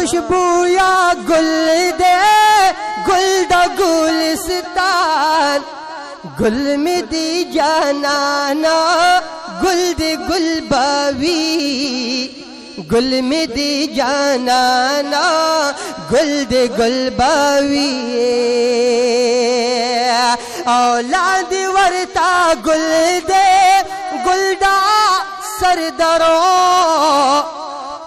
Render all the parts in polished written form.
خوشبو یا گل دے گل دا گلستان گل میں دی جانانا گل دے گل باوی گل میں دی جانانا گل دے گل باوی اولاد ورتا گل دے گل دا سردرو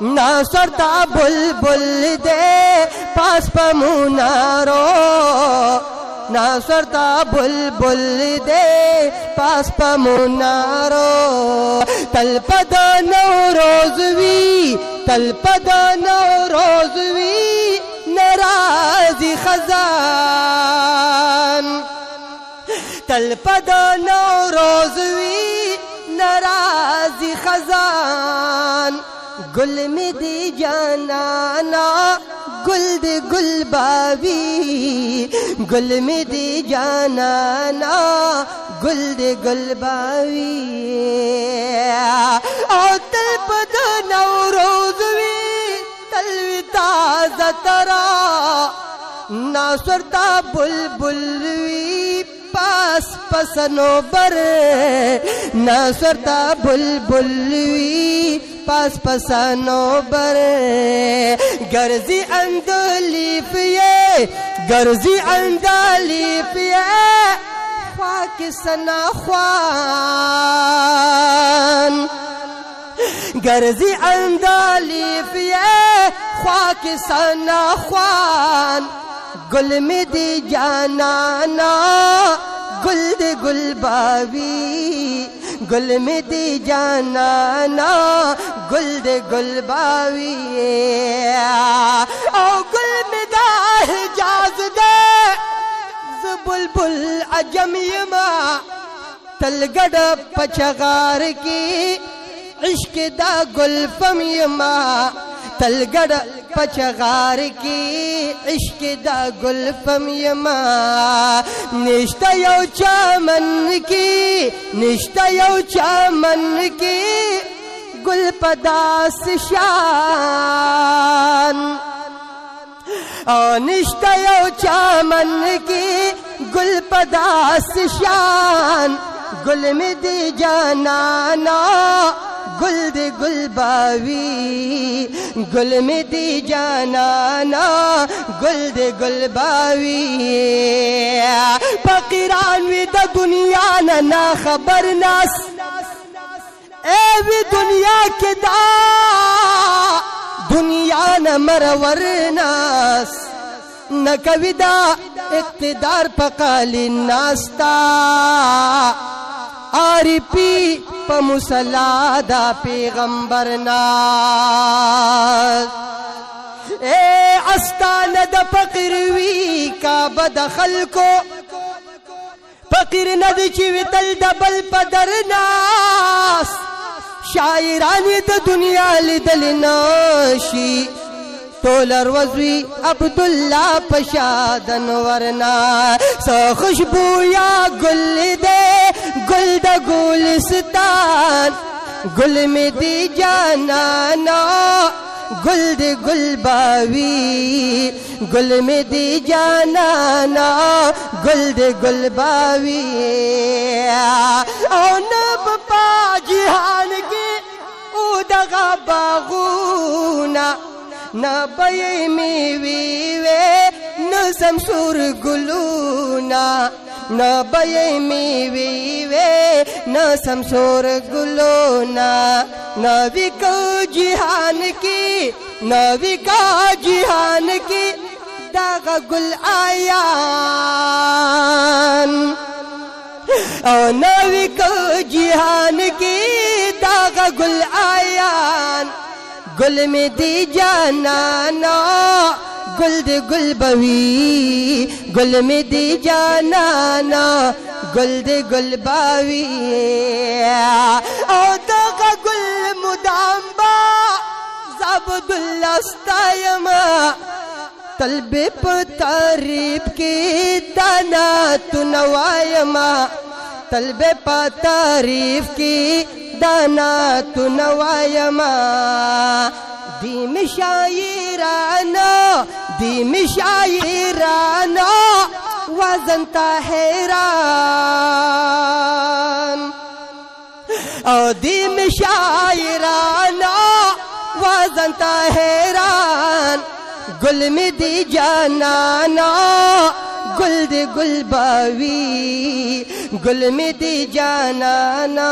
ناصر تا بلبل دے پاس پا منارو ناصر تا بلبل دے پاس پا منارو تل پدا نوروز وی تل پدا نوروز وی نرازی خزان تل پدا نوروز وی نرازی خزان گل میں دی جانانا گل دے گل باوی گل میں دی جانانا گل دے گل باوی او تل پدا نوروز وی تلوی تازہ ترا ناصر تا بلبل وی پاس پسنو بر ناصر تا بلبل وی پاس پسنو بر گرزی اندلی فیے گرزی اندلی فیے خواک سنا خوان گرزی اندلی فیے خواک سنا خوان گل میں دی جانانا گل دے گل باوی گل میں دی جانانا گل دے گل باوی او گل میں دا حجاز دے زبلبل عجم یما تلگڑ پچغار کی عشق دا گل فم یما تلگڑ پچغار کی عشق دا گل فم یما نشتا یو چامن کی نشتا یو چامن کی گل پداس شان او نشتا یو چامن کی گل پداس شان گل میں دی جانانا گل دے گل باوی گل میں دی جانانا گل دے گل باوی فقیران وی دا دنیا نا خبر ناس اے وی دنیا کے دا دنیا نا مرور ناس نہ کوي دا اقتدار پقالی ناستا آری پی پا مسلا دا پیغمبر ناس اے استان دا فقیر وی کعبہ دا خلکو فقیر ند چوی تل دا بل پدر ناس شاعرانی دا دنیا لیدل ناشی تولر وزوی عبداللہ پشادن ورنا سو خوشبو یا گل دے گل دا گلستان گل میں دی جانانا گل دے گل باوی گل میں دی جانانا گل دے گل باوی او نب پا جہان کی او دغا باغونا نا بئی میوی وے نا سمسور گلونا نا بئی میوی وے نا سمسور گلونا نا وکا جہان کی نا وکا جہان کی داغا گل آیان او نا وکا جہان کی داغا گل آیان گل میں دی جانانا گل دے گل باوی گل میں دی جانانا گل دے گل باوی او داغا گل مدام با زعبداللہ ستایما طلب پا تعریف کی دانا تو نوائما طلب پا تعریف کی دانا تو نوائما دی مشاعرانا دی مشاعرانا وزن تا حیران او دی مشاعرانا وزن تا حیران گل میں دی جانانا گل دے گل باوی گل میں دی جانانا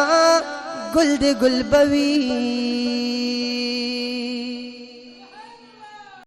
گل دے گل باوی